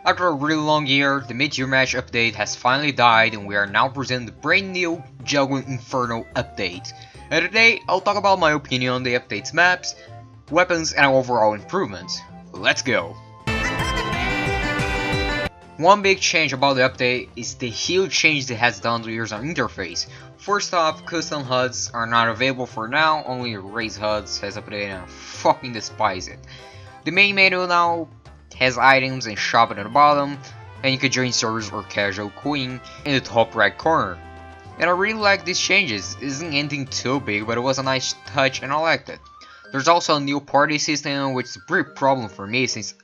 After a really long year, the mid-year match update has finally died and we are now presenting the brand new Juggling Inferno update. And today, I'll talk about my opinion on the update's maps, weapons and overall improvements. Let's go! One big change about the update is the huge change it has done to the user interface. First off, custom HUDs are not available for now, only raised HUDs has updated and I fucking despise it. The main menu now has items and shop at the bottom, and you can join servers or casual queuing in the top right corner. And I really like these changes. It isn't anything too big, but it was a nice touch and I liked it. There's also a new party system, which is a big problem for me since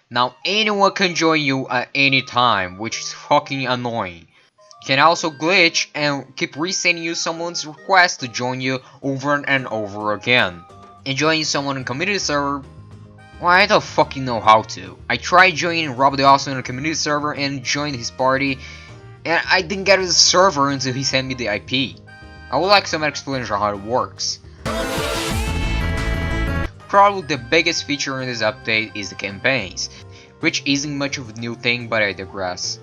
now anyone can join you at any time, which is fucking annoying. You can also glitch and keep resending you someone's request to join you over and over again. And joining someone in community server, well, I don't fucking know how to. I tried joining Rob the Awesome in a community server and joined his party, and I didn't get to the server until he sent me the IP. I would like some explanation on how it works. Probably the biggest feature in this update is the campaigns, which isn't much of a new thing, but I digress.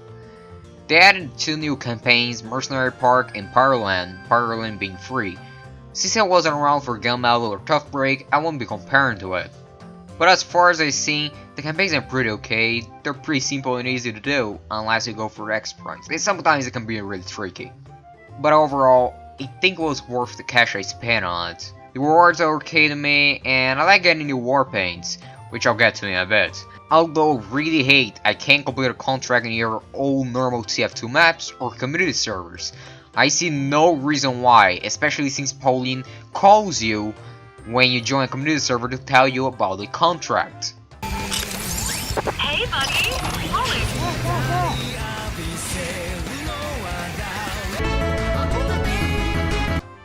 They added 2 new campaigns, Mercenary Park and Pyroland being free. Since I wasn't around for Gun Battle or Tough Break, I won't be comparing to it. But as far as I've seen, the campaigns are pretty okay. They're pretty simple and easy to do, unless you go for exploits. And sometimes it can be really tricky. But overall, I think it was worth the cash I spent on it. The rewards are okay to me, and I like getting new war paints, which I'll get to in a bit. Although I really hate I can't complete a contract in either all normal TF2 maps or community servers. I see no reason why, especially since Pauline calls you when you join a community server to tell you about the contract. Hey buddy, Pauline.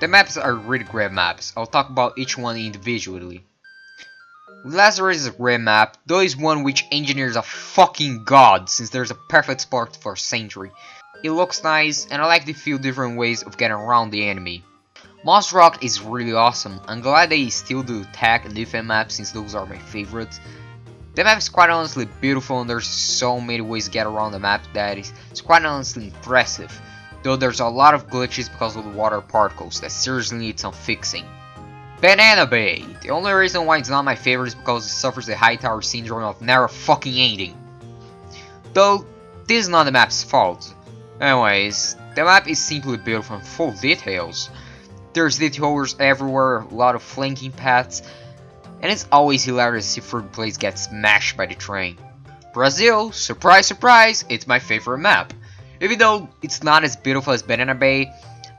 The maps are really great maps. I'll talk about each one individually. Lazarus is a great map, though is one which engineers a fucking god since there's a perfect spot for sentry. It looks nice and I like the few different ways of getting around the enemy. Moss Rock is really awesome. I'm glad they still do attack and defense maps since those are my favorites. The map is quite honestly beautiful and there's so many ways to get around the map that it's quite honestly impressive. Though there's a lot of glitches because of the water particles that seriously need some fixing. Banana Bay. The only reason why it's not my favorite is because it suffers the high tower syndrome of never fucking ending. Though this is not the map's fault. Anyways, the map is simply beautiful and full of details. There's detours everywhere, a lot of flanking paths, and it's always hilarious to see third place get smashed by the train. Brazil, surprise surprise, it's my favorite map. Even though it's not as beautiful as Banana Bay,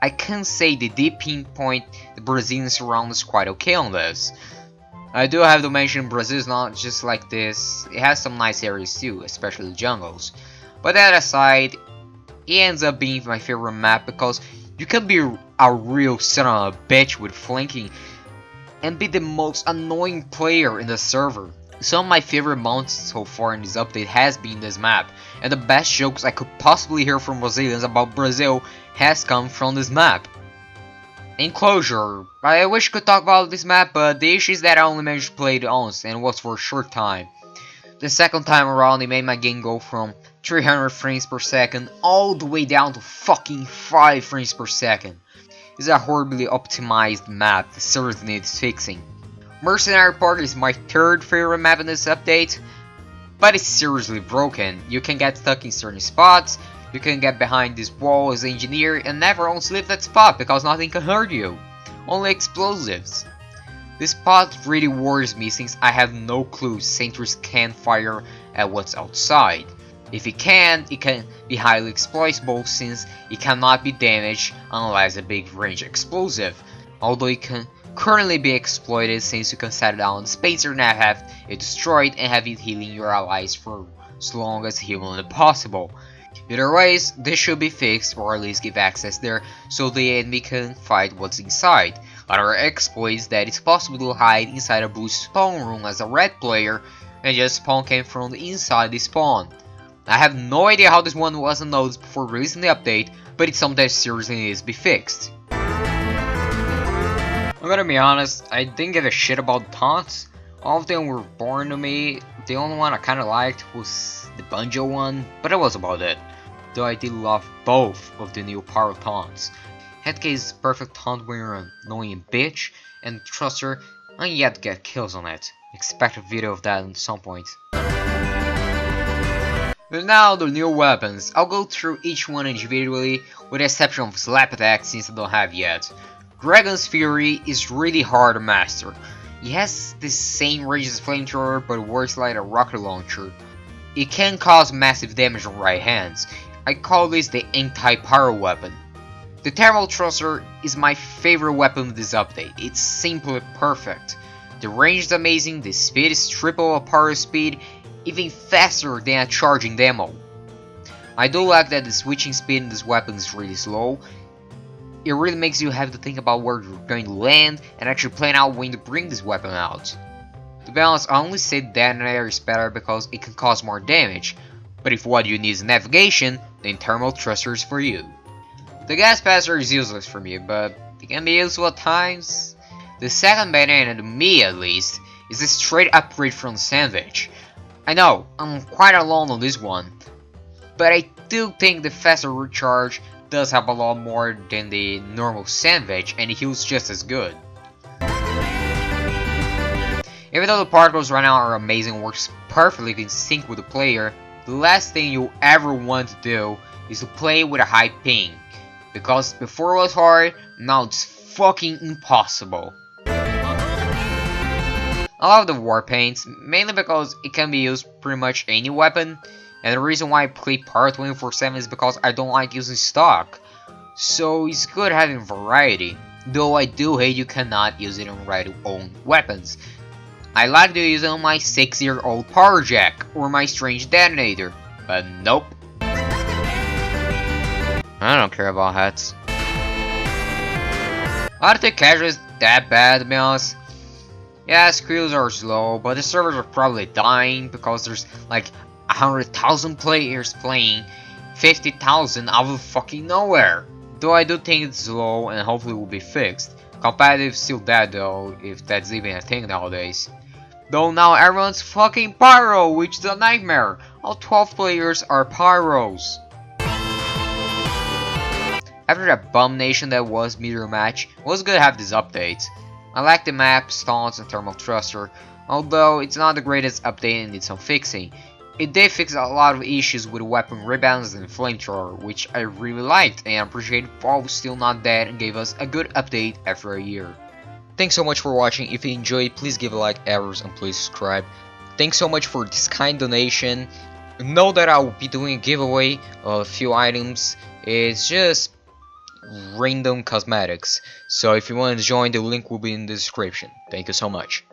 I can say the deep pinpoint the Brazilian surround is quite okay on this. I do have to mention Brazil is not just like this, it has some nice areas too, especially the jungles. But that aside, it ends up being my favorite map because you can be a real son of a bitch with flanking and be the most annoying player in the server. Some of my favorite moments so far in this update has been this map, and the best jokes I could possibly hear from Brazilians about Brazil has come from this map. In closure, I wish I could talk about this map, but the issue is that I only managed to play it once and it was for a short time. The second time around it made my game go from 300 frames per second all the way down to fucking 5 frames per second. It's a horribly optimized map that seriously needs fixing. Mercenary Park is my third favorite map in this update, but it's seriously broken. You can get stuck in certain spots, you can get behind this wall as an engineer and never once leave that spot because nothing can hurt you. Only explosives. This spot really worries me since I have no clue sentries can fire at what's outside. If it can be highly exploitable since it cannot be damaged unless a big range explosive. Although it can currently be exploited since you can set it down on spacer and have it destroyed and have it healing your allies for as long as humanly possible. Either ways, this should be fixed or at least give access there so the enemy can fight what's inside. Other exploits that it's possible to hide inside a blue spawn room as a red player and just spawn came from the inside the spawn. I have no idea how this one wasn't noticed before releasing the update, but it's something that seriously needs to be fixed. I'm gonna be honest, I didn't give a shit about taunts. All of them were boring to me. The only one I kinda liked was the Banjo one, but that was about it. Though I did love both of the new Pyro taunts. Headcase is perfect taunt when you're an annoying bitch, and Thruster, I yet to get kills on it. Expect a video of that at some point. And now the new weapons. I'll go through each one individually, with the exception of Slap Attack since I don't have yet. Dragon's Fury is really hard to master. It has the same range as Flamethrower, but works like a rocket launcher. It can cause massive damage on right hands. I call this the anti-pyro weapon. The Thermal Thruster is my favorite weapon with this update. It's simply perfect. The range is amazing, the speed is triple a pyro speed, even faster than a charging demo. I do like that the switching speed in this weapon is really slow. It really makes you have to think about where you're going to land and actually plan out when to bring this weapon out. To be honest, I only say Detonator is better because it can cause more damage, but if what you need is navigation, then Thermal Thruster is for you. The Gas Passer is useless for me, but it can be useful at times. The second banana, to me at least, is a straight upgrade from Sandwich. I know, I'm quite alone on this one, but I do think the faster recharge does have a lot more than the normal Sandwich, and it heals just as good. Even though the particles right now are amazing and works perfectly in sync with the player, the last thing you'll ever want to do is to play with a high ping. Because before it was hard, now it's fucking impossible. I love the Warpaints, mainly because it can be used pretty much any weapon, and the reason why I play Pyro 24/7 is because I don't like using stock. So it's good having variety, though I do hate you cannot use it on right-owned weapons. I like to use it on my 6-year-old Power Jack, or my Strange Detonator, but nope. I don't care about hats. I don't think casual is that bad, to be honest. Yeah, screws are slow, but the servers are probably dying because there's like 100,000 players playing 50,000 out of fucking nowhere. Though I do think it's slow and hopefully will be fixed. Competitive still dead though, if that's even a thing nowadays. Though now everyone's fucking Pyro, which is a nightmare. All 12 players are Pyros. After that bum nation that was Meteor Match, it was good to have this update. I like the map, stunts, and Thermal Thruster, although it's not the greatest update and needs some fixing. It did fix a lot of issues with weapon rebalance and Flamethrower, which I really liked, and I appreciate Valve still not dead and gave us a good update after a year. Thanks so much for watching. If you enjoyed, please give a like, errors, and please subscribe. Thanks so much for this kind donation. Know that I will be doing a giveaway of a few items. It's just random cosmetics. So if you want to join, the link will be in the description. Thank you so much.